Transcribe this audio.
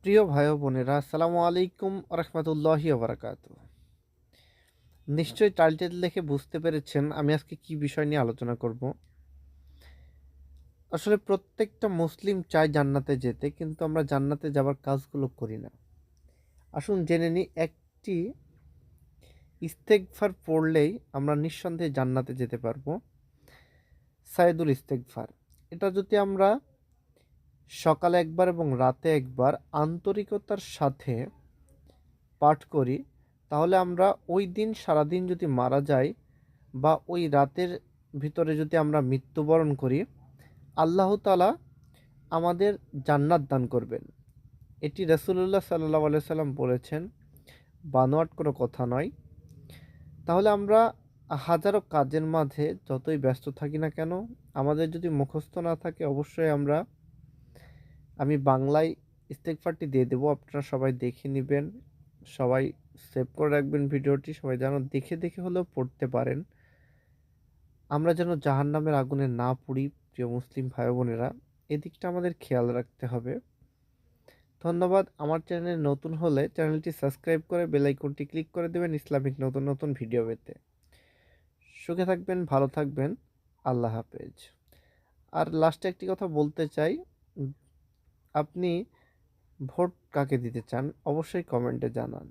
প্রিয় ভাই ও বোনেরা, আসসালামু আলাইকুম রহমতুল্লাহি ওবরাকাতু। নিশ্চয়ই টাইটেল দেখে বুঝতে পেরেছেন আমি আজকে কি বিষয় নিয়ে আলোচনা করব। আসলে প্রত্যেকটা মুসলিম চায় জান্নাতে যেতে, কিন্তু আমরা জান্নাতে যাবার কাজগুলো করি না। আসুন জেনে নিই, একটি ইস্তেগফার পড়লেই আমরা নিঃসন্দেহে জান্নাতে যেতে পারবো। সাইদুল ইস্তেগফার, এটা যদি আমরা সকালে একবার এবং রাতে একবার আন্তরিকতার সাথে পাঠ করি, তাহলে আমরা ওই দিন সারাদিন যদি মারা যাই বা ওই রাতের ভিতরে যদি আমরা মৃত্যুবরণ করি, আল্লাহ তাআলা আমাদের জান্নাত দান করবেন। এটি রাসূলুল্লাহ সাল্লাল্লাহু আলাইহি সাল্লাম বলেছেন, বানোয়াট কোনো কথা নয়। তাহলে আমরা হাজারো কাজের মাঝে যতই ব্যস্ত থাকি না কেন, আমাদের যদি মুখস্থ না থাকে, অবশ্যই আমি বাংলায় ইস্তেগফারটি দিয়ে দেবো, আপনারা সবাই দেখে নেবেন। সবাই সেভ করে রাখবেন ভিডিওটি, সবাই যেন দেখে দেখে হলেও পড়তে পারেন। আমরা যেন জাহান্নামের আগুনে না পুড়ি। প্রিয় মুসলিম ভাই বোনেরা, এদিকটা আমাদের খেয়াল রাখতে হবে। ধন্যবাদ। আমার চ্যানেল নতুন হলে চ্যানেলটি সাবস্ক্রাইব করে বেল আইকনটি ক্লিক করে দেবেন ইসলামিক নতুন নতুন ভিডিও পেতে। সুখে থাকবেন, ভালো থাকবেন। আল্লাহ হাফেজ। আর লাস্টে একটি কথা বলতে চাই, উম, আপনি ভোট কাকে দিতে চান অবশ্যই কমেন্টে জানান।